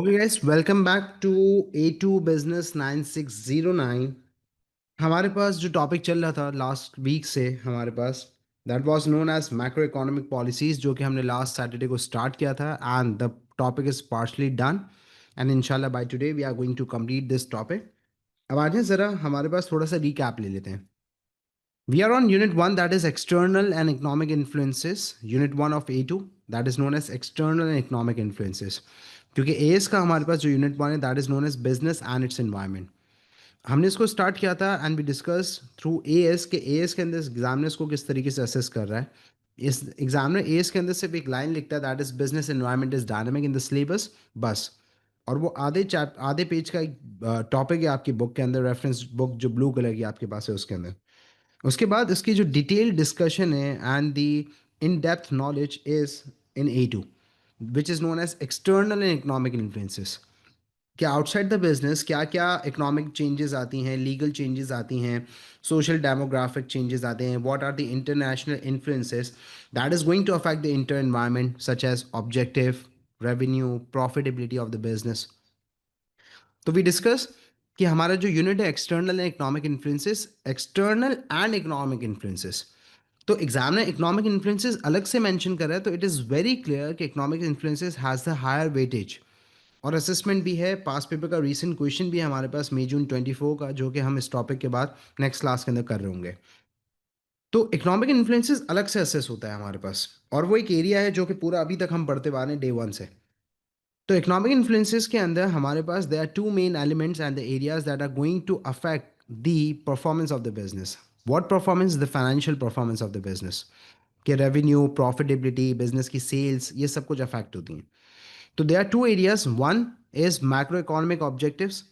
Okay guys, welcome back to A2 business 9609। हमारे पास जो टॉपिक चल रहा था लास्ट वीक से हमारे पास, that was known as macro economic policies, जो कि हमने लास्ट सैटरडे को स्टार्ट किया था and the topic is partially done and इंशाल्लाह by today we are going to complete this topic. अब आज ज़रा हमारे पास थोड़ा सा रिकैप ले लेते हैं। We are on Unit 1, that is External and Economic Influences. Unit 1 of A2, that is known as External and Economic Influences. क्योंकि AS का हमारे पास जो यूनिट 1 है, that is known as business and its environment. हमने इसको start किया था and we discuss through AS के एएस के अंदर एग्जामिनर्स को किस तरीके से असेस कर रहा है। इस एग्जामिनर एएस के अंदर सिर्फ एक लाइन लिखता है, that is business environment is dynamic in the syllabus, बस। और वो आधे पेज का एक टॉपिक है आपकी बुक के अंदर, रेफरेंस बुक जो ब्लू कलर की आपके पास है उसके अंदर। उसके बाद इसकी जो डिटेल डिस्कशन है and the in depth knowledge is in A2, which is known as external and economic influences. क्या आउटसाइड द बिजनेस क्या क्या इकोनॉमिक चेंजेस आती हैं, लीगल चेंजेस आती हैं, सोशल डेमोग्राफिक चेंजेस आते हैं, what are the international influences that is going to affect the inter environment such as objective, revenue, profitability of the business. तो we discuss कि हमारा जो यूनिट है external and economic influences, external and economic influences. तो exam में economic influences अलग से mention कर रहा है, तो इट इज़ वेरी क्लियर कि economic influences has the higher weightage. और असेसमेंट भी है, पास पेपर का रीसेंट क्वेश्चन भी है हमारे पास मई जून 24 का, जो कि हम इस टॉपिक के बाद नेक्स्ट क्लास के अंदर कर रहे होंगे। तो इकोनॉमिक इन्फ्लुएंसेस अलग से असेस होता है हमारे पास, और वो एक एरिया है जो कि पूरा अभी तक हम पढ़ते आ रहे हैं डे वन से। तो इकोनॉमिक इन्फ्लुएंसेस के अंदर हमारे पास there are two main elements and the areas that are going to affect the performance of the business. What performance? The financial performance of the business, कि रेवेन्यू, प्रॉफिटेबिलिटी, बिजनेस की sales, ये सब कुछ affect होती हैं। तो there are two areas, one is macro economic objectives,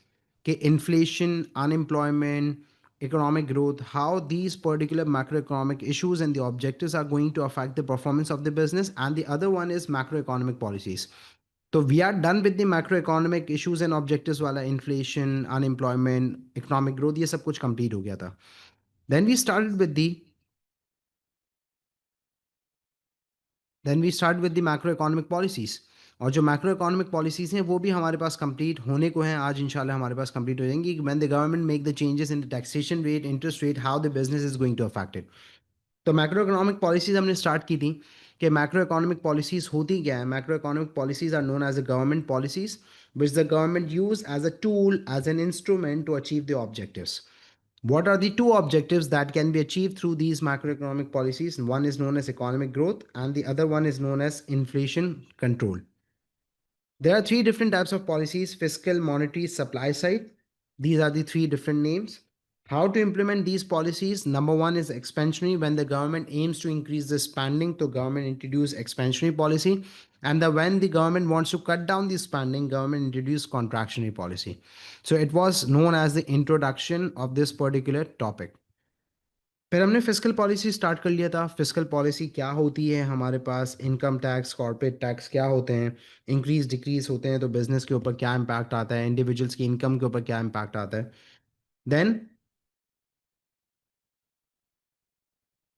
कि inflation, unemployment, economic growth, how these particular macroeconomic issues and the objectives are going to affect the performance of the business. And the other one is macroeconomic policies. तो we are done with the macro economic issues and objectives वाला, inflation, unemployment, economic growth, ये सब कुछ complete हो गया था। Then we started with the then we start with the macro economic policies. और जो मैक्रो इकोनॉमिक पॉलिसीज हैं वो भी हमारे पास कंप्लीट होने को हैं, आज इंशाल्लाह हमारे पास कंप्लीट हो जाएंगी। When the government make the changes in the taxation rate, interest rate, how the business is going to affect it. तो मैक्रो इकोनॉमिक पॉलिसीज हमने स्टार्ट की थी कि मैक्रो इकोनॉमिक पॉलिसीज होती क्या है। Macro economic policies are known as the government policies which the government use as a tool, as an instrument to achieve the objectives. What are the two objectives that can be achieved through these macroeconomic policies? One is known as economic growth and the other one is known as inflation control. There are three different types of policies: fiscal, monetary, supply side. These are the three different names. How to implement these policies? Number one is expansionary. When the government aims to increase the spending, the government introduce expansionary policy. And when the government wants to cut down the spending, government introduce contractionary policy. So it was known as the introduction of this particular topic. फिर हमने physical policy start कर लिया था। Physical policy क्या होती है हमारे पास, income tax, corporate tax क्या होते हैं, इंक्रीज डिक्रीज होते हैं तो बिजनेस के ऊपर क्या इम्पैक्ट आता है, इंडिविजुअल्स की इनकम के ऊपर क्या इम्पैक्ट आता है। देन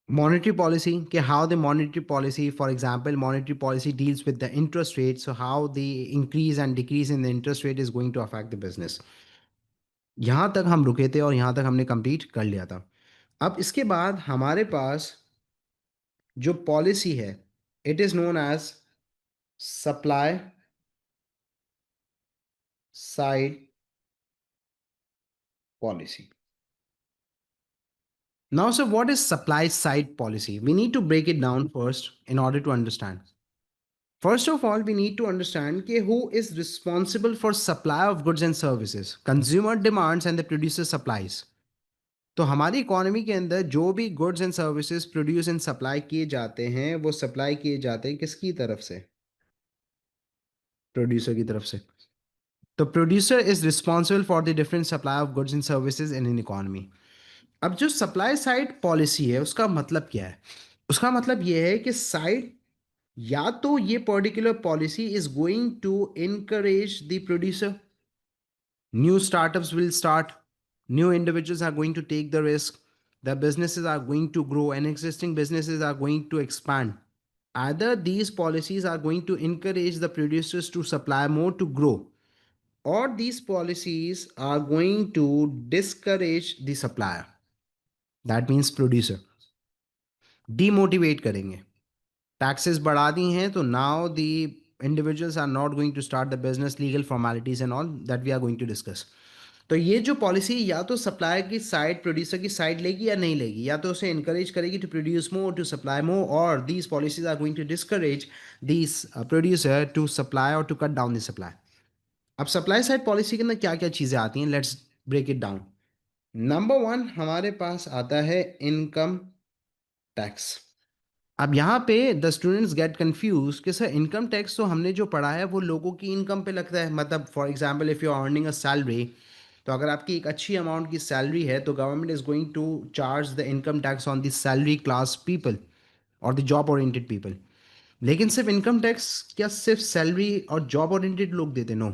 monetary policy, कि how the monetary policy, for example, monetary policy deals with the interest rate, so how the increase and decrease in the interest rate is going to affect the business। यहाँ तक हम रुके थे और यहाँ तक हमने कंप्लीट कर लिया था। अब इसके बाद हमारे पास जो पॉलिसी है, it is known as supply side policy. Now, so what is supply side policy? We need to break it down first in order to understand. First of all, we need to understand कि who is responsible for supply of goods and services. Consumer demands and the producer supplies. तो हमारी economy के अंदर जो भी goods and services produce and supply किए जाते हैं, वो सप्लाई किए जाते हैं किसकी तरफ से? प्रोड्यूसर की तरफ से। तो producer is responsible for the different supply of goods and services in an economy. अब जो सप्लाई साइड पॉलिसी है उसका मतलब क्या है? उसका मतलब यह है कि साइड, या तो ये particular policy is going to encourage the producer, new startups will start, new individuals are going to take the risk, the businesses are going to grow and existing businesses are going to expand. Either these policies are going to encourage the producers to supply more to grow, or these policies are going to discourage the supplier, that means producer, demotivate करेंगे. Taxes बढ़ा दी हैं तो now the individuals are not going to start the business, legal formalities and all that we are going to discuss. तो ये जो policy या तो supplier की साइड, प्रोड्यूसर की साइड लेगी या नहीं लेगी, या तो उसे इनकरेज करेगी to produce more, to supply more, और these policies are going to discourage these producer to supply और to cut down the supply. अब सप्लाई साइड पॉलिसी के अंदर क्या क्या चीज़ें आती हैं, let's break it down. Number one हमारे पास आता है इनकम टैक्स. अब यहाँ पे द स्टूडेंट्स गेट कंफ्यूज कि सर इनकम टैक्स तो हमने जो पढ़ा है वो लोगों की इनकम पे लगता है. मतलब for example if you are earning a salary, तो अगर आपकी एक अच्छी अमाउंट की सैलरी है तो government is going to charge the income tax on the salary class people और द जॉब ओरिएंटेड पीपल. लेकिन सिर्फ इनकम टैक्स क्या सिर्फ सैलरी और जॉब ओरिएंटेड लोग देते? नो.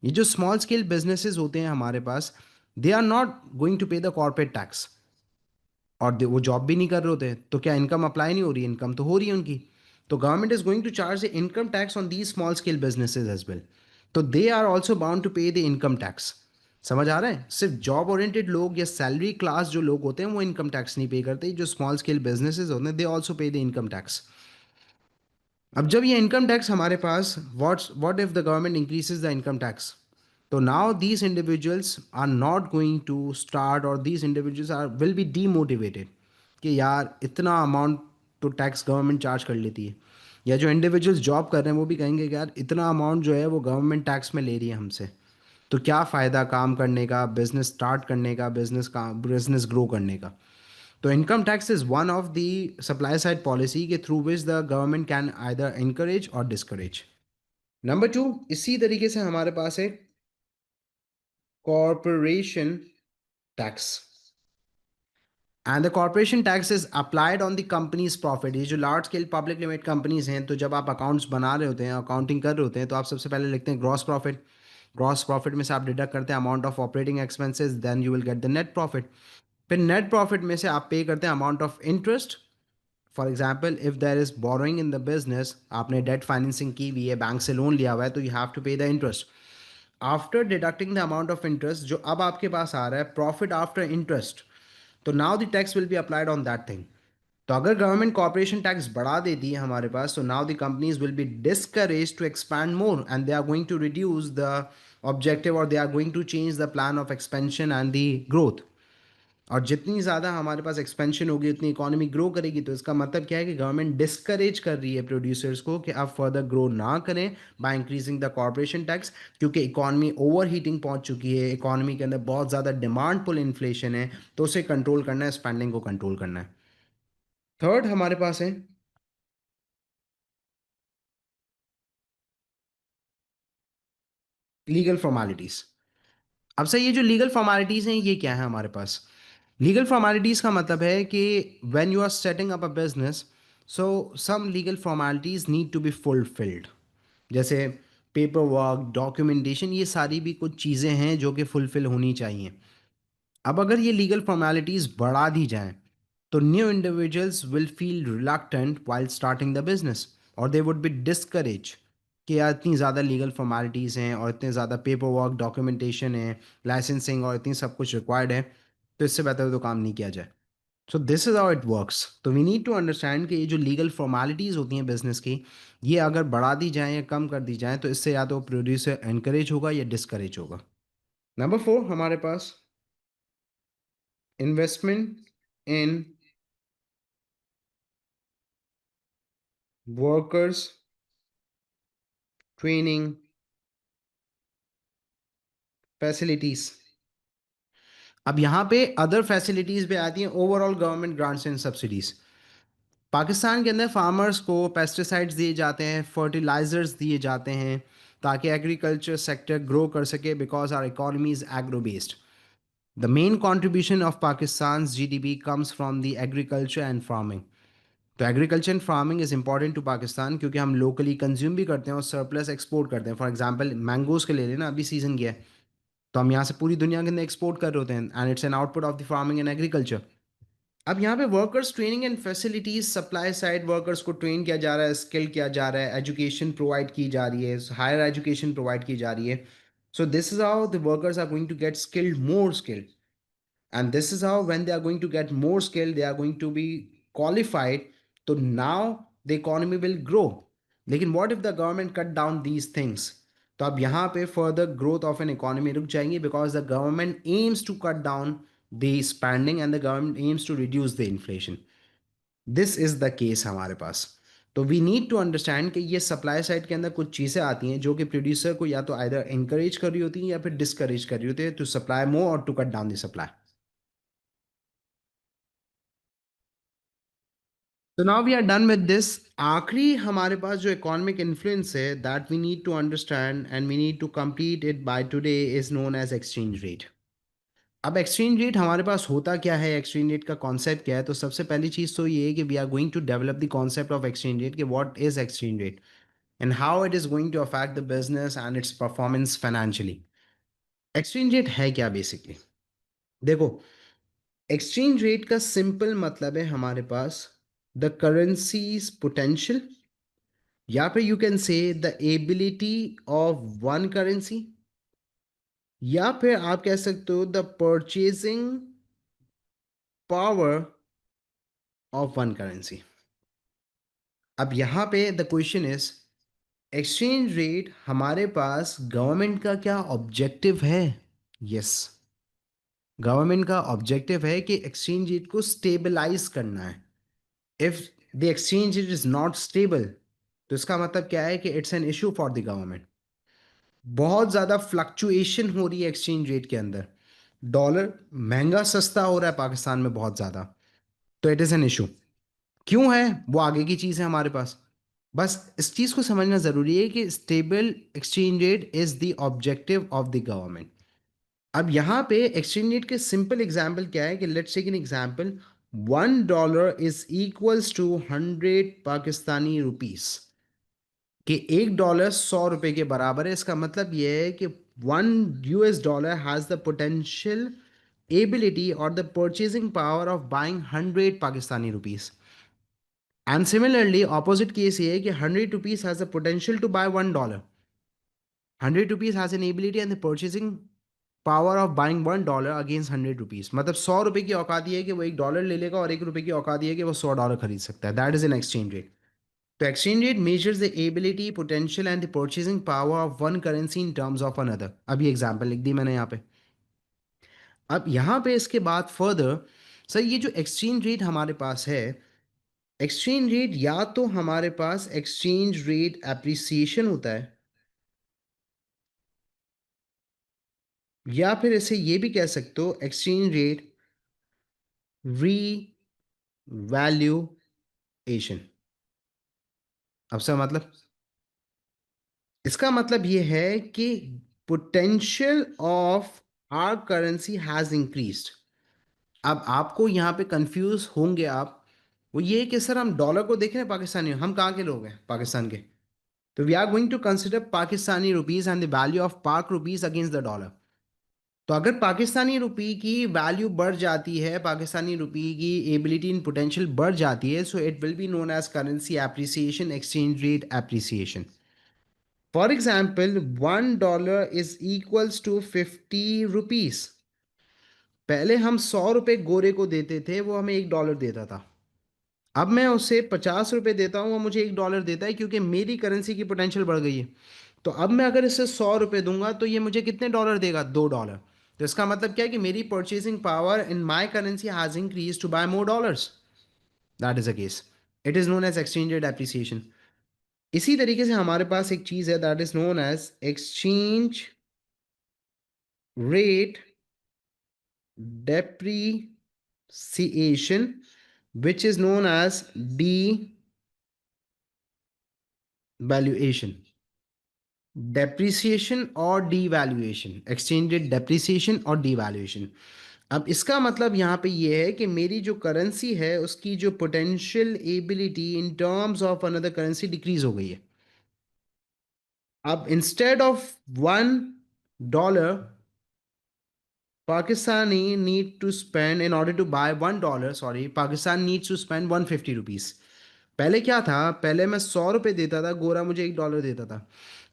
ये जो स्मॉल स्केल बिजनेसेस होते हैं हमारे पास, they are not going to pay the corporate tax, और वो जॉब भी नहीं कर रहे होते, तो क्या इनकम अप्लाई नहीं हो रही? इनकम तो हो रही है उनकी. तो government is going to charge the income tax on these small scale businesses as well. तो they are also bound to pay the income tax. समझ आ रहा है? सिर्फ जॉब ओरिएंटेड लोग या सैलरी क्लास जो लोग होते हैं वो इनकम टैक्स नहीं पे करते, जो स्मॉल स्केल बिजनेसेस होते हैं they also pay the income tax. अब जब ये इनकम टैक्स हमारे पास, what if the government increases the income tax, तो now these individuals are not going to start, और these individuals are will be demotivated कि यार इतना अमाउंट तो टैक्स गवर्नमेंट चार्ज कर लेती है. या जो इंडिविजुअल्स जॉब कर रहे हैं वो भी कहेंगे कि यार इतना अमाउंट जो है वो गवर्नमेंट टैक्स में ले रही है हमसे, तो क्या फ़ायदा काम करने का, बिजनेस स्टार्ट करने का, बिजनेस ग्रो करने का. तो income tax is one of the supply side policy के through which the government can either encourage और डिस्करेज. नंबर टू, इसी तरीके से हमारे पास है corporation tax. And the corporation tax is applied on the company's profit. ये जो large scale public limited companies हैं, तो जब आप अकाउंट्स बना रहे होते हैं, अकाउंटिंग कर रहे होते हैं, तो आप सबसे पहले लिखते हैं ग्रॉस प्रॉफिट. ग्रॉस प्रॉफिट में से आप डिडक्ट करते हैं amount of operating expenses, then you will get the net profit. फिर नेट प्रॉफिट में से आप पे करते हैं amount of interest. For example if there is borrowing in the business, आपने डेट फाइनेंसिंग की हुई है, बैंक से लोन लिया हुआ है, तो you have to pay the interest. After deducting the amount of interest जो अब आपके पास आ रहा है, प्रॉफिट आफ्टर इंटरेस्ट, तो now the tax will be applied on that thing. तो अगर गवर्नमेंट कॉर्पोरेशन टैक्स बढ़ा देती है हमारे पास, तो now the companies will be discourage to expand more and they are going to reduce the objective, और they are going to change the plan of expansion and the growth. और जितनी ज़्यादा हमारे पास एक्सपेंशन होगी उतनी इकोनॉमी ग्रो करेगी. तो इसका मतलब क्या है कि गवर्नमेंट डिस्करेज कर रही है प्रोड्यूसर्स को कि आप फर्दर ग्रो ना करें by increasing the corporation tax, क्योंकि इकोनॉमी ओवर हीटिंग पहुंच चुकी है, इकोनॉमी के अंदर बहुत ज़्यादा डिमांड पुल इन्फ्लेशन है, तो उसे कंट्रोल करना है, स्पेंडिंग को कंट्रोल करना है. थर्ड हमारे पास है लीगल फॉर्मेलिटीज़. अब सर ये जो लीगल फॉर्मेलिटीज़ हैं ये क्या है हमारे पास? लीगल फॉर्मेलिटीज़ का मतलब है कि when you are setting up a business, so some legal formalities need to be fulfilled. जैसे पेपर वर्क, डॉक्यूमेंटेशन, ये सारी भी कुछ चीज़ें हैं जो कि फुलफिल होनी चाहिए. अब अगर ये लीगल फॉर्मेलिटीज़ बढ़ा दी जाएं, तो new individuals will feel reluctant while starting the business, और दे वुड बी डिस्करेज कि यार इतनी ज़्यादा लीगल फॉर्मेलिटीज़ हैं और इतने ज़्यादा पेपर वर्क, डॉक्यूमेंटेशन है, लाइसेंसिंग और इतनी सब कुछ रिक्वायर्ड है, तो इससे बेहतर तो काम नहीं किया जाए. So this is how it works. तो वी नीड टू अंडरस्टैंड कि ये जो लीगल फॉर्मेलिटीज़ होती हैं बिजनेस की, ये अगर बढ़ा दी जाएँ या कम कर दी जाएँ, तो इससे या तो प्रोड्यूसर एनकरेज होगा या डिस्करेज होगा. नंबर फोर हमारे पास investment in workers training facilities. अब यहाँ पे अदर फैसिलिटीज़ भी आती हैं, overall government grants and subsidies. Pakistan के अंदर फार्मर्स को पेस्टिसाइड्स दिए जाते हैं, फर्टिलाइजर्स दिए जाते हैं, ताकि एग्रीकल्चर सेक्टर ग्रो कर सके, because our economy is agro based. The main contribution of Pakistan GDP comes from the agriculture and farming. तो agriculture and farming is important to Pakistan, क्योंकि हम लोकली कंज्यूम भी करते हैं और सरप्लस एक्सपोर्ट करते हैं. फॉर एग्जांपल मैंगोज़ के ले लेना, अभी सीजन गया है, तो हम यहाँ से पूरी दुनिया के अंदर एक्सपोर्ट कर रहे होते हैं, and it's an output of the farming and agriculture. अब यहाँ पे workers training and facilities, supply side workers को ट्रेन किया जा रहा है, स्किल किया जा रहा है, एजुकेशन प्रोवाइड की जा रही है, हायर एजुकेशन प्रोवाइड की जा रही है. So this is how the workers are going to get skilled, more skilled. And this is how, when they are going to get more skilled, they are going to be qualified. So now the economy will grow. लेकिन what if the government cut down these things? तो अब यहाँ पे further growth of an economy रुक जाएंगी, because the government aims to cut down the spending and the government aims to reduce the inflation. This is the case हमारे पास. तो we need to understand कि ये सप्लाई साइड के अंदर कुछ चीज़ें आती हैं जो कि प्रोड्यूसर को या तो आइदर encourage कर रही होती हैं या फिर डिस्करेज कर रही होती है टू सप्लाई मोर और to cut down the supply. तो now we are done with this. आखिरी हमारे पास जो इकोनॉमिक इन्फ्लुएंस है that we need to understand and we need to complete it by today is known as exchange rate. अब exchange rate हमारे पास होता क्या है, एक्सचेंज रेट का कॉन्सेप्ट क्या है? तो सबसे पहली चीज़ तो ये है कि we are going to develop the concept of exchange rate, कि what is exchange rate and how it is going to affect the business and its performance financially. Exchange rate है क्या बेसिकली? देखो, एक्सचेंज रेट का simple मतलब है हमारे पास the currencies potential, या फिर you can say the ability of one currency, या फिर आप कह सकते हो the purchasing power of one currency. अब यहां पे the question is, exchange rate हमारे पास गवर्नमेंट का क्या ऑब्जेक्टिव है? यस, गवर्नमेंट का ऑब्जेक्टिव है कि एक्सचेंज रेट को स्टेबलाइज करना है. If the exchange rate is not stable, तो इसका मतलब क्या है कि it's an issue for the government. बहुत ज़्यादा फ्लक्चुएशन हो रही है एक्सचेंज रेट के अंदर, डॉलर महंगा सस्ता हो रहा है पाकिस्तान में बहुत ज़्यादा, तो इट इज़ एन इशू. क्यों है वो आगे की चीज़ है हमारे पास. बस इस चीज़ को समझना ज़रूरी है कि stable exchange rate is the objective of the government. अब यहाँ पे एक्सचेंज रेट के सिंपल एग्जाम्पल क्या है, कि let's take an example, $1 is equals to 100 Pakistani rupees. कि $1 100 के बराबर है. इसका मतलब यह है कि $1 हैज द पोटेंशियल एबिलिटी और the purchasing power of buying 100 Pakistani rupees. And similarly opposite case ये है कि 100 rupees has the potential to buy $1. 100 rupees has an ability and the purchasing power of buying $1 against 100 rupees. मतलब 100 रुपए की औकात ये है कि वो $1 ले लेगा, और $1 की औकात ये है कि वो $100 खरीद सकता है. That is an exchange rate. तो exchange rate measures the ability, potential and the purchasing power of one currency in terms of another. अभी एग्जांपल लिख दी मैंने यहाँ पे. अब यहाँ पे इसके बाद फर्दर, सर ये जो एक्सचेंज रेट हमारे पास है, एक्सचेंज रेट या तो हमारे पास एक्सचेंज रेट एप्रिसिएशन होता है, या फिर इसे ये भी कह सकते हो एक्सचेंज रेट रीवैल्यूएशन. अब सर मतलब, इसका मतलब ये है कि potential of our currency has increased. अब आपको यहाँ पे कंफ्यूज होंगे आप, वो ये कि सर हम डॉलर को देख रहे हैं पाकिस्तानी, हम कहाँ के लोग हैं पाकिस्तान के? तो we are going to consider Pakistani rupees and the value of Pak rupees against the dollar. तो अगर पाकिस्तानी रुपी की वैल्यू बढ़ जाती है, पाकिस्तानी रुपी की एबिलिटी इन पोटेंशियल बढ़ जाती है, so it will be known as currency appreciation, exchange rate appreciation. For example, $1 is equals to 50 rupees. पहले हम 100 रुपए गोरे को देते थे, वो हमें $1 देता था. अब मैं उसे 50 रुपए देता हूँ, वो मुझे $1 देता है, क्योंकि मेरी करेंसी की पोटेंशियल बढ़ गई है. तो अब मैं अगर इसे 100 रुपए दूंगा तो ये मुझे कितने डॉलर देगा? $2. तो इसका मतलब क्या है कि मेरी purchasing power in my currency has increase to buy more dollars. That is a case. It is known as exchange rate appreciation. इसी तरीके से हमारे पास एक चीज है that is known as exchange rate depreciation, which is known as devaluation. Depreciation और devaluation, exchange rate depreciation और डीवैल्यूएशन. अब इसका मतलब यहाँ पे ये है कि मेरी जो करेंसी है उसकी जो potential ability in terms of another currency decrease हो गई है. अब instead of $1, Pakistani need to spend in order to buy $1, sorry, Pakistan needs to spend 150 rupees. पहले क्या था, पहले मैं 100 रुपये देता था, गोरा मुझे $1 देता था.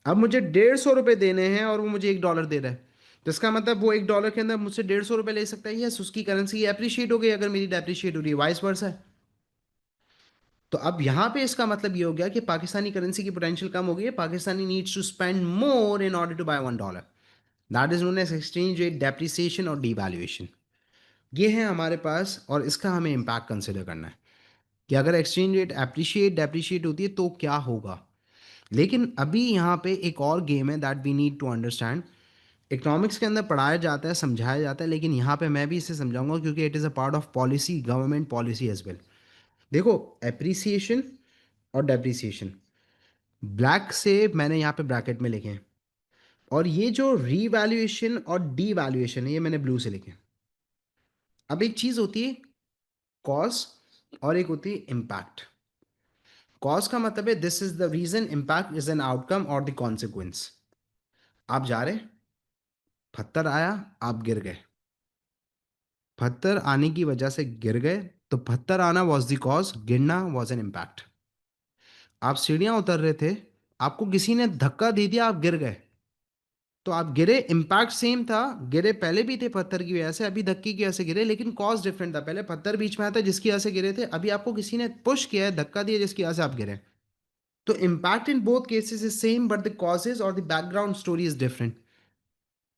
अब मुझे 150 रुपये देने हैं और वो मुझे $1 दे रहा है, तो इसका मतलब वो $1 के अंदर मुझसे 150 रुपये ले सकता है। यस, उसकी करेंसी अप्रिशिएट हो गई अगर मेरी डेप्रिशिएट हो रही है, वाइस वर्सा है। तो अब यहाँ पे इसका मतलब ये हो गया कि पाकिस्तानी करेंसी की पोटेंशियल कम हो गई है, Pakistani needs to spend more in order to buy $1। That is known as exchange rate depreciation और डीवैल्यूएशन। ये है हमारे पास, और इसका हमें इम्पैक्ट कंसिडर करना है कि अगर एक्सचेंज रेट अप्रिशिएट डेप्रिशिएट होती है तो क्या होगा। लेकिन अभी यहाँ पे एक और गेम है that we need to understand. Economics के अंदर पढ़ाया जाता है, समझाया जाता है, लेकिन यहाँ पे मैं भी इसे समझाऊंगा क्योंकि it is a part of policy, government policy as well. देखो, एप्रिसिएशन और डेप्रिसिएशन, ब्लैक से मैंने यहाँ पे ब्रैकेट में लिखे हैं, और ये जो रीवैल्यूएशन और डीवैल्यूएशन है ये मैंने ब्लू से लिखे हैं। अब एक चीज़ होती है कॉज और एक होती है इम्पैक्ट। कॉज का मतलब है this is the reason, impact is an outcome और द कॉन्सिक्वेंस। आप जा रहे, पत्थर आया, आप गिर गए, पत्थर आने की वजह से गिर गए, तो पत्थर आना वॉज द कॉज, गिरना वॉज एन इम्पैक्ट। आप सीढ़ियां उतर रहे थे, आपको किसी ने धक्का दे दिया, आप गिर गए, तो आप गिरे, इम्पैक्ट सेम था, गिरे पहले भी थे पत्थर की वजह से, अभी धक्के की वजह से गिरे, लेकिन कॉज डिफरेंट था। पहले पत्थर बीच में आया था जिसकी वजह से गिरे थे, अभी आपको किसी ने पुश किया है, धक्का दिया जिसकी वजह से आप गिरे। तो impact in both cases is same but the causes और the background story is different.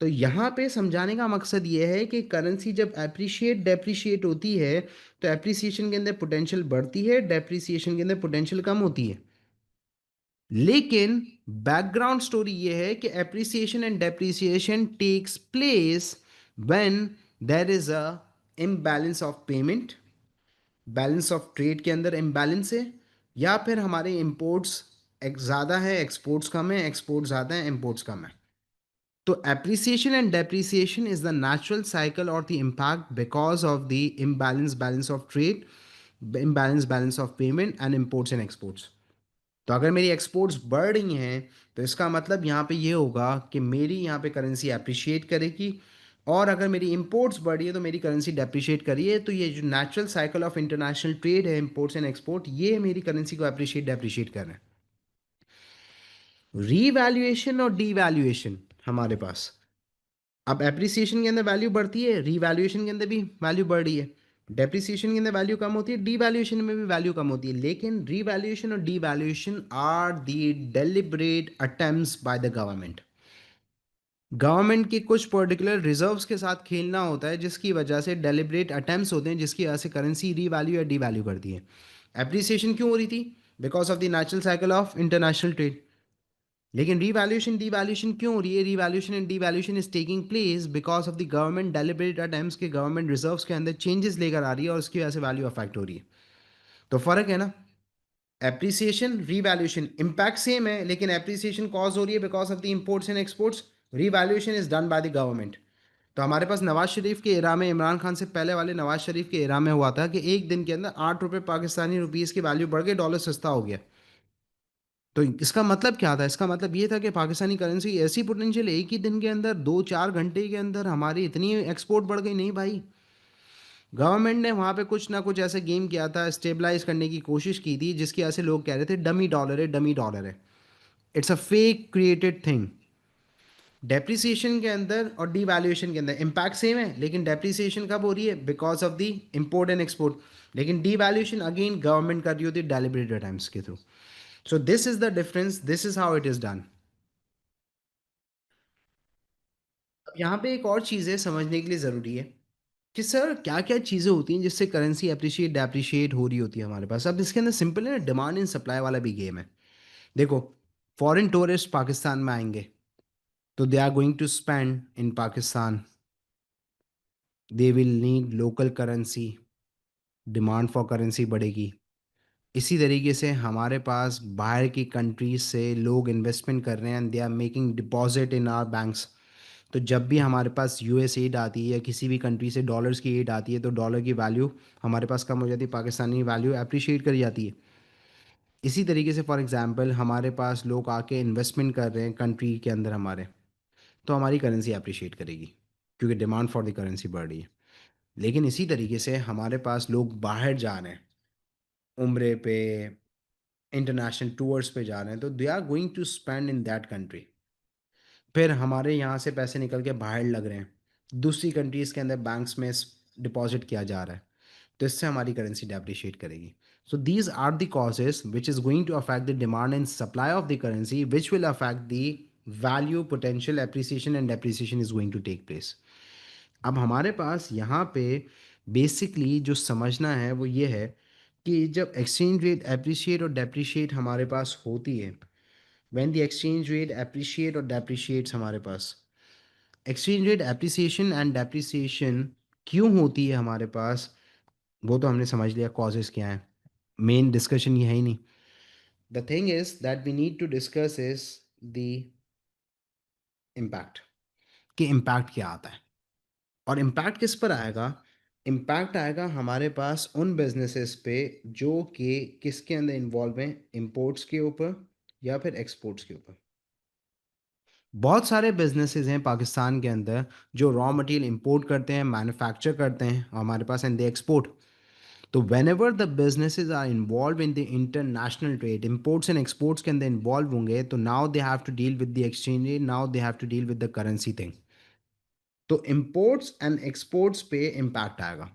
तो यहाँ पे समझाने का मकसद ये है कि करेंसी जब एप्रिशिएट डेप्रिशिएट होती है तो एप्रिसिएशन के अंदर पोटेंशियल बढ़ती है, डेप्रिसिएशन के अंदर पोटेंशियल कम होती है। लेकिन बैकग्राउंड स्टोरी ये है कि appreciation and depreciation takes place when there is a imbalance of payment, balance of trade के अंदर इम्बैलेंस है, या फिर हमारे इंपोर्ट्स ज़्यादा है, एक्सपोर्ट्स कम है, एक्सपोर्ट्स ज़्यादा है, इंपोर्ट्स कम है। तो appreciation and depreciation is the natural cycle or the impact because of the imbalance balance of trade, imbalance balance of payment and imports and exports। तो अगर मेरी एक्सपोर्ट्स बढ़ रही हैं तो इसका मतलब यहाँ पे ये होगा कि मेरी यहाँ पे करेंसी अप्रिशिएट करेगी, और अगर मेरी इंपोर्ट्स बढ़ रही है तो मेरी करेंसी डेप्रिशिएट करी है। तो ये जो natural cycle of international trade है, इंपोर्ट्स एंड एक्सपोर्ट, ये मेरी करेंसी को अप्रिशिएट डेप्रिशिएट कर रहे हैं। रीवैल्यूएशन और डीवैल्यूएशन हमारे पास, अब एप्रिसिएशन के अंदर वैल्यू बढ़ती है, रीवैल्यूएशन के अंदर भी वैल्यू बढ़ रही है। डेप्रिसिएशन के अंदर वैल्यू कम होती है, डीवैल्यूएशन में भी वैल्यू कम होती है। लेकिन रीवैल्यूएशन और devaluation are the deliberate attempts by the government. Government के कुछ पर्टिकुलर रिजर्व्स के साथ खेलना होता है जिसकी वजह से डेलिब्रेट अटेम्प्ट्स होते हैं जिसकी वजह से करेंसी रीवैल्यू या डीवैल्यू करती है। एप्रिसिएशन क्यों हो रही थी? Because of the natural cycle of international trade. लेकिन रीवैल्यूएशन डीवैल्यूएशन क्यों हो रही है? Revaluation and devaluation is taking place because of the government deliberate attempts के गवर्नमेंट रिजर्व्स के अंदर चेंजेस लेकर आ रही है और उसकी वजह से वैल्यू अफेक्ट हो रही है। तो फर्क है ना, एप्रिसिएशन रीवैल्यूएशन इम्पैक्ट सेम है, लेकिन एप्रिसिएशन कॉज हो रही है because of the imports and exports, revaluation is done by the government. तो हमारे पास नवाज शरीफ के इरा में, इमरान खान से पहले वाले नवाज शरीफ के इरा में हुआ था कि एक दिन के अंदर 8 रुपये पाकिस्तानी रुपीज़ की वैल्यू बढ़ गई, डॉलर सस्ता हो गया। तो इसका मतलब क्या था? इसका मतलब ये था कि पाकिस्तानी करेंसी ऐसी पोटेंशियल, एक ही दिन के अंदर 2-4 घंटे के अंदर हमारी इतनी एक्सपोर्ट बढ़ गई। नहीं भाई, गवर्नमेंट ने वहाँ पे कुछ ना कुछ ऐसे गेम किया था, स्टेबलाइज करने की कोशिश की थी जिसकी वजह से लोग कह रहे थे डमी डॉलर है, डमी डॉलर है। It's a fake created thing. Depreciation के अंदर और डीवैल्यूएशन के अंदर इम्पैक्ट सेम है, लेकिन डेप्रिसिएशन कब हो रही है? Because of the import and export. लेकिन डीवैल्यूएशन अगेन गवर्नमेंट कर रही होती है डेलिब्रेटेड टाइम्स के through. So this is the difference, this is how it is done. अब यहाँ पे एक और चीज़ है समझने के लिए ज़रूरी है कि सर क्या क्या चीज़ें होती हैं जिससे करेंसी अप्रिशिएट डेप्रिशिएट हो रही होती है हमारे पास। अब इसके अंदर सिंपल है ना, डिमांड एंड सप्लाई वाला भी गेम है। देखो, फॉरेन टूरिस्ट पाकिस्तान में आएंगे तो they are going to spend in Pakistan, they will need local currency, demand for currency बढ़ेगी। इसी तरीके से हमारे पास बाहर की कंट्रीज से लोग इन्वेस्टमेंट कर रहे हैं and they are making deposit in our banks. तो जब भी हमारे पास यूएस एड आती है या किसी भी कंट्री से डॉलर्स की एड आती है तो डॉलर की वैल्यू हमारे पास कम हो जाती है, पाकिस्तानी वैल्यू अप्रिशिएट करी जाती है। इसी तरीके से फॉर एग्जांपल हमारे पास लोग आके इन्वेस्टमेंट कर रहे हैं कंट्री के अंदर हमारे, तो हमारी करेंसी अप्रिशिएट करेगी क्योंकि डिमांड फॉर द करेंसी बढ़ रही है। लेकिन इसी तरीके से हमारे पास लोग बाहर जा रहे हैं उम्रे पे, इंटरनेशनल टूर्स पे जा रहे हैं, तो they are going to spend in that country. फिर हमारे यहाँ से पैसे निकल के बाहर लग रहे हैं, दूसरी कंट्रीज़ के अंदर बैंक्स में डिपॉजिट किया जा रहा है, तो इससे हमारी करेंसी डेप्रिशिएट करेगी। So these are the causes which is going to affect the demand and supply of the currency, which will affect the value potential appreciation and depreciation is going to take place. अब हमारे पास यहाँ पे basically जो समझना है वो ये है कि जब एक्सचेंज रेट एप्रिशिएट और डेप्रिशिएट हमारे पास होती है, when the exchange rate appreciate और डेप्रिशिएट्स हमारे पास, exchange rate appreciation and depreciation क्यों होती है हमारे पास, वो तो हमने समझ लिया कॉजेस क्या है, मेन डिस्कशन ये है ही नहीं। The thing is that we need to discuss is the impact, कि इम्पैक्ट क्या आता है। और इम्पैक्ट किस पर आएगा? इम्पैक्ट आएगा हमारे पास उन बिजनेसेस पे जो कि किसके अंदर इन्वॉल्व हैं, इंपोर्ट्स के ऊपर या फिर एक्सपोर्ट्स के ऊपर। बहुत सारे बिजनेसेस हैं पाकिस्तान के अंदर जो रॉ मटेरियल इंपोर्ट करते हैं, मैन्युफैक्चर करते हैं हमारे पास, एंड दे एक्सपोर्ट। तो whenever the businesses are involve in the international trade, imports and exports के अंदर इन्वॉल्व होंगे, तो now they have to deal with the exchange rate, now they have to deal with the currency thing. तो imports and exports पे impact आएगा।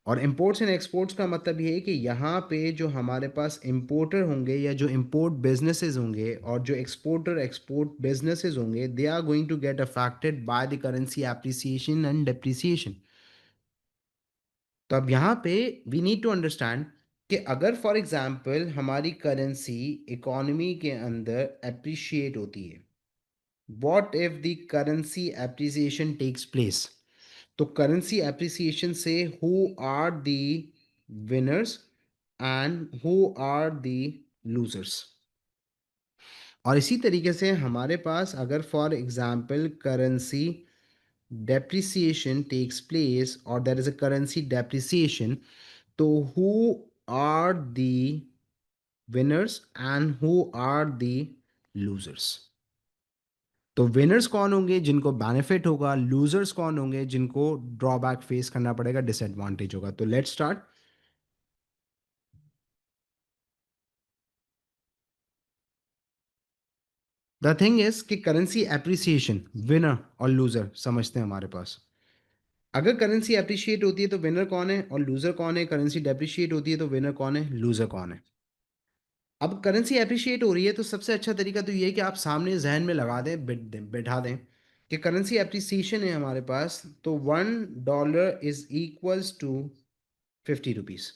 और imports and exports का मतलब ये है कि यहाँ पे जो हमारे पास इंपोर्टर होंगे या जो इंपोर्ट बिजनेसेस होंगे और जो एक्सपोर्टर एक्सपोर्ट बिजनेसेस होंगे, they are going to get affected by the currency appreciation and depreciation. तो अब यहाँ पे वी नीड टू अंडरस्टैंड कि अगर फॉर एग्जांपल हमारी करेंसी इकोनॉमी के अंदर एप्रिशिएट होती है, what if the currency appreciation takes place, तो करेंसी एप्रिसिएशन से who are the winners and who are the losers. और इसी तरीके से हमारे पास अगर for example currency depreciation takes place or there is a currency depreciation, तो who are the winners and who are the losers? तो विनर्स कौन होंगे जिनको बेनिफिट होगा, लूजर्स कौन होंगे जिनको ड्रॉबैक फेस करना पड़ेगा, डिसएडवांटेज होगा। तो let's start. The thing is कि करेंसी एप्रिसिएशन, विनर और लूजर समझते हैं हमारे पास। अगर करेंसी एप्रिशिएट होती है तो विनर कौन है और लूजर कौन है, करेंसी डेप्रिशिएट होती है तो विनर कौन है, लूजर कौन है। अब करेंसी एप्रिशिएट हो रही है तो सबसे अच्छा तरीका तो ये है कि आप सामने जहन में लगा दें, बैठा दें कि करेंसी एप्रिसिएशन है हमारे पास, तो $1 is equals to 50 rupees.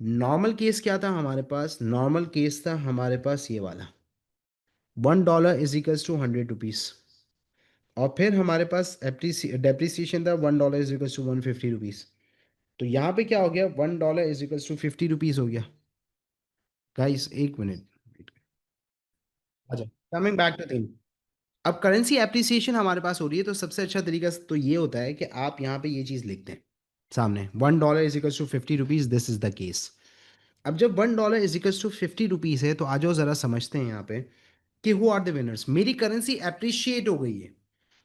Normal case क्या था हमारे पास? नॉर्मल केस था हमारे पास ये वाला, $1 इज इक्वल्स टू 100 रुपीज़। और फिर हमारे पास डेप्रिसिएशन था, $1 इज इक्वल्स टू 150 रुपीज़। तो यहाँ पे क्या हो गया, $1 इज इक्वल्स टू 50 रुपीज़ हो गया। गाइस एक मिनट, अच्छा, कमिंग बैक टू थिंग। अब करेंसी एप्रिसिएशन हमारे पास हो रही है तो सबसे अच्छा तरीका तो ये होता है कि आप यहाँ पे ये चीज़ लिखते हैं सामने, $1 is equals to 50 rupees, this is the case. अब जब $1 इज इक्वल्स टू 50 रुपीज़ है तो आ जाओ ज़रा समझते हैं यहाँ पे कि हु आर द विनर्स। मेरी करेंसी एप्रिशिएट हो गई है,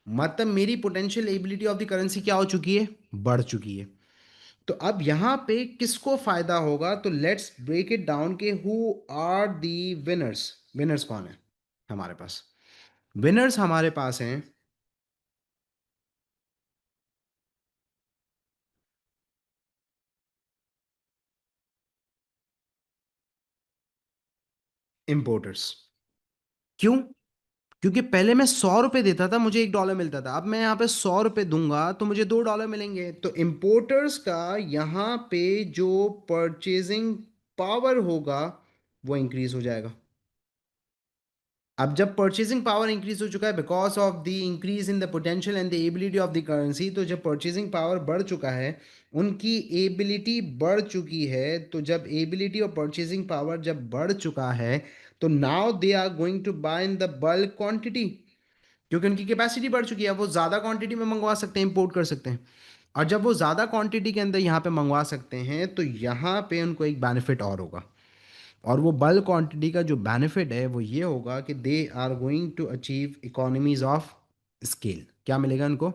मतलब मेरी potential ability of the currency क्या हो चुकी है, बढ़ चुकी है। तो अब यहाँ पे किसको फायदा होगा, तो लेट्स ब्रेक इट डाउन के who are the winners. Winners कौन है हमारे पास? विनर्स हमारे पास हैं इंपोर्टर्स। क्यों? क्योंकि पहले मैं $100 देता था, मुझे $1 मिलता था, अब मैं यहाँ पे $100 दूंगा तो मुझे $2 मिलेंगे। तो इंपोर्टर्स का यहाँ पे जो परचेजिंग पावर होगा वो इंक्रीज हो जाएगा। अब जब परचेजिंग पावर इंक्रीज हो चुका है because of the increase in the potential and the ability of the currency, तो जब परचेजिंग पावर बढ़ चुका है, उनकी एबिलिटी बढ़ चुकी है, तो जब एबिलिटी और परचेजिंग पावर जब बढ़ चुका है तो now they are going to buy in the bulk quantity, क्योंकि उनकी कैपेसिटी बढ़ चुकी है, वो ज़्यादा क्वांटिटी में मंगवा सकते हैं, इंपोर्ट कर सकते हैं। और जब वो ज़्यादा क्वांटिटी के अंदर यहाँ पे मंगवा सकते हैं तो यहाँ पे उनको एक बेनिफिट और होगा। और वो बल्क क्वांटिटी का जो बेनिफिट है वो ये होगा कि they are going to achieve economies of scale. क्या मिलेगा उनको?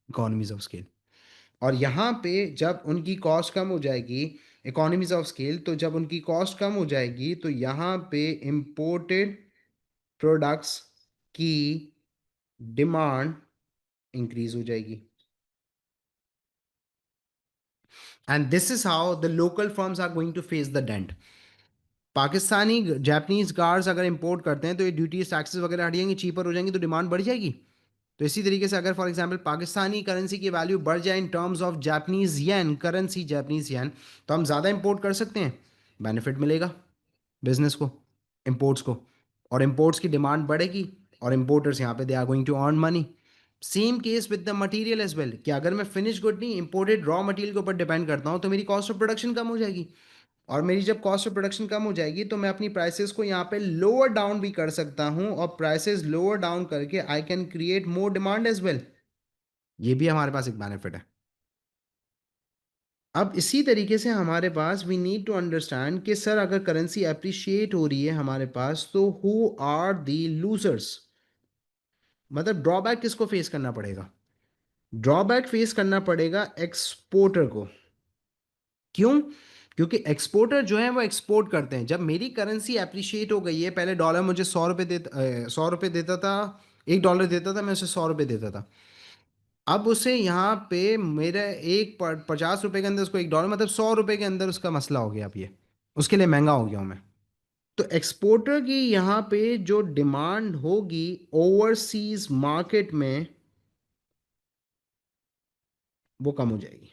Economies of scale. और यहाँ पे जब उनकी कॉस्ट कम हो जाएगी इकोनॉमीज ऑफ स्केल, तो जब उनकी कॉस्ट कम हो जाएगी तो यहाँ पे इंपोर्टेड प्रोडक्ट्स की डिमांड इंक्रीज हो जाएगी। And this is how the local firms are going to face the dent. Pakistani Japanese cars अगर इंपोर्ट करते हैं तो ये ड्यूटीज टैक्सेस वगैरह हट जाएंगी, चीपर हो जाएंगी, तो डिमांड बढ़ जाएगी। तो इसी तरीके से अगर फॉर एग्जांपल पाकिस्तानी करेंसी की वैल्यू बढ़ जाए इन terms of Japanese yen, currency Japanese yen, तो हम ज़्यादा इंपोर्ट कर सकते हैं, बेनिफिट मिलेगा बिजनेस को, इंपोर्ट्स को, और इंपोर्ट्स की डिमांड बढ़ेगी और इंपोर्टर्स यहाँ पे they are going to earn money. Same case with the material as well, कि अगर मैं फिनिश गुड नहीं इंपोर्टेड रॉ मटेरियल के ऊपर डिपेंड करता हूँ तो मेरी कॉस्ट ऑफ प्रोडक्शन कम हो जाएगी, और मेरी जब कॉस्ट ऑफ प्रोडक्शन कम हो जाएगी तो मैं अपनी प्राइसेस को यहाँ पे लोअर डाउन भी कर सकता हूँ, और प्राइसेस लोअर डाउन करके I can create more demand as well. ये भी हमारे पास एक बेनिफिट है। अब इसी तरीके से हमारे पास वी नीड टू अंडरस्टैंड कि सर अगर करेंसी अप्रिशिएट हो रही है हमारे पास तो हु आर दी लूजर्स, मतलब ड्रॉबैक किसको फेस करना पड़ेगा? ड्रॉबैक फेस करना पड़ेगा एक्सपोर्टर को। क्यों? क्योंकि एक्सपोर्टर जो है वो एक्सपोर्ट करते हैं। जब मेरी करेंसी अप्रिशिएट हो गई है, पहले डॉलर मुझे 100 रुपये देता, 100 रुपये देता था, $1 देता था, मैं उसे 100 रुपये देता था। अब उसे यहाँ पे मेरे 50 रुपये के अंदर उसको $1, मतलब 100 रुपये के अंदर उसका मसला हो गया। अब ये उसके लिए महंगा हो गया हूँ मैं। तो एक्सपोर्टर की यहाँ पे जो डिमांड होगी ओवरसीज मार्केट में, वो कम हो जाएगी।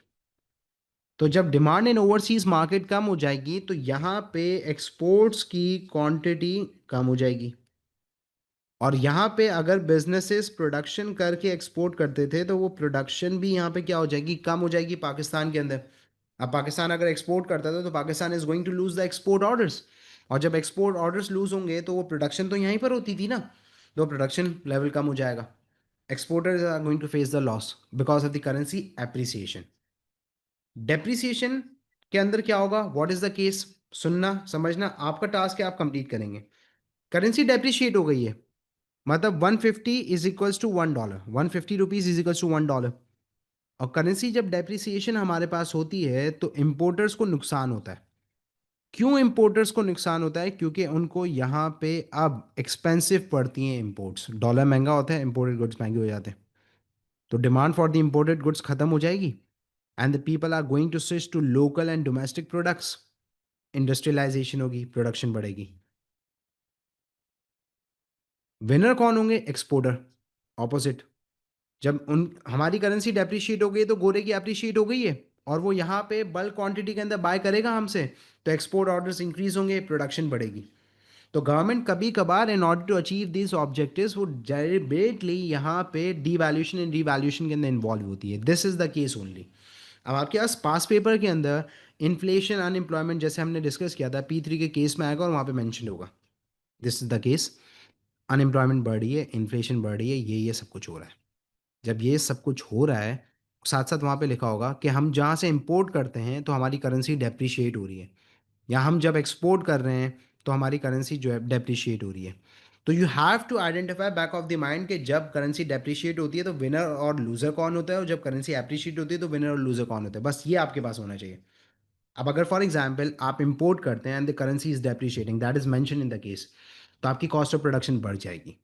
तो जब डिमांड इन ओवरसीज मार्केट कम हो जाएगी तो यहाँ पे एक्सपोर्ट्स की क्वांटिटी कम हो जाएगी। और यहाँ पे अगर बिजनेसेस प्रोडक्शन करके एक्सपोर्ट करते थे तो वो प्रोडक्शन भी यहाँ पे क्या हो जाएगी, कम हो जाएगी पाकिस्तान के अंदर। अब पाकिस्तान अगर एक्सपोर्ट करता था तो Pakistan is going to lose the export orders, और जब एक्सपोर्ट ऑर्डर्स लूज होंगे तो वो प्रोडक्शन तो यहीं पर होती थी ना, तो प्रोडक्शन लेवल कम हो जाएगा। Exporters are going to face the loss because of the currency appreciation. Depreciation के अंदर क्या होगा, व्हाट इज द केस? सुनना समझना, आपका टास्क है, आप कंप्लीट करेंगे। करेंसी डेप्रिशिएट हो गई है, मतलब 150 is equals to $1, 150 rupees is equals to $1। और करेंसी जब डेप्रिसिएशन हमारे पास होती है तो इंपोर्टर्स को नुकसान होता है। क्यों इंपोर्टर्स को नुकसान होता है? क्योंकि उनको यहाँ पे अब एक्सपेंसिव पड़ती हैं इंपोर्ट्स, डॉलर महंगा होता है, इंपोर्टेड गुड्स महंगे हो जाते हैं, तो demand for the imported goods खत्म हो जाएगी, and the people are going to switch to local and domestic products. Industrialization होगी, प्रोडक्शन बढ़ेगी। विनर कौन होंगे? एक्सपोर्टर। ऑपोजिट, जब उन हमारी करेंसी डेप्रिशिएट हो गई तो गोरे की अप्रिशिएट हो गई है, और वो यहाँ पे बल्क क्वांटिटी के अंदर बाय करेगा हमसे, तो एक्सपोर्ट ऑर्डर्स इंक्रीज होंगे, प्रोडक्शन बढ़ेगी। तो गवर्नमेंट कभी कभार in order to achieve this objectives वो डेलिबरेटली यहाँ पे डीवैल्यूएशन एंड रिवैल्यूएशन के अंदर इन्वॉल्व होती है। This is the case only. अब आपके पास पास पेपर के अंदर इन्फ्लेशन अनएम्प्लॉयमेंट जैसे हमने डिस्कस किया था P3 के केस में आएगा और वहाँ पे मेंशन होगा this is the case, unemployment बढ़ रही है, इन्फ्लेशन बढ़ रही है, ये सब कुछ हो रहा है। जब ये सब कुछ हो रहा है, साथ साथ वहाँ पे लिखा होगा कि हम जहाँ से इंपोर्ट करते हैं तो हमारी करेंसी डेप्रिशिएट हो रही है, या हम जब एक्सपोर्ट कर रहे हैं तो हमारी करेंसी जो है डेप्रिशिएट हो रही है। तो you have to identify back of the mind कि जब करेंसी डेप्रिशिएट होती है तो विनर और लूजर कौन होता है, और जब करेंसी एप्रिशिएट होती है तो विनर और लूजर कौन होता है, बस ये आपके पास होना चाहिए। अब अगर फॉर एग्जाम्पल आप इंपोर्ट करते हैं and the currency is depreciating, that is mention in the case, तो आपकी कॉस्ट ऑफ प्रोडक्शन बढ़ जाएगी।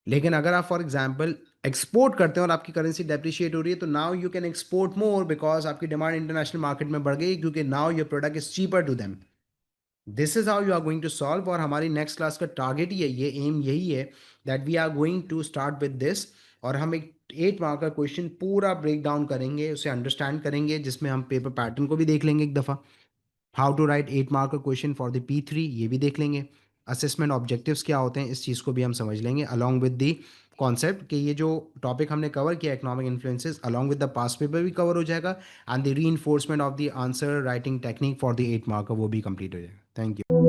लेकिन अगर आप फॉर एग्जाम्पल एक्सपोर्ट करते हैं और आपकी करेंसी डेप्रिशिएट हो रही है तो now you can export more because आपकी डिमांड इंटरनेशनल मार्केट में बढ़ गई, क्योंकि now your product is cheaper to them. This is how you are going to solve, और हमारी नेक्स्ट क्लास का टारगेट ही है, ये एम यही है that we are going to start with this, और हम एक 8 मार्क का क्वेश्चन पूरा ब्रेक डाउन करेंगे, उसे अंडरस्टैंड करेंगे, जिसमें हम पेपर पैटर्न को भी देख लेंगे एक दफ़ा, हाउ टू राइट 8 मार्क का क्वेश्चन फॉर द P3 ये भी देख लेंगे, असेसमेंट ऑब्जेक्टिव्स क्या होते हैं इस चीज़ को भी हम समझ लेंगे, अलॉन्ग विद दी कॉन्सेप्ट कि ये जो टॉपिक हमने कवर किया economic influences along with the past paper भी कवर हो जाएगा, एंड द री enforcement of the answer writing technique for the 8 mark वो भी कंप्लीट हो जाएगा। Thank you.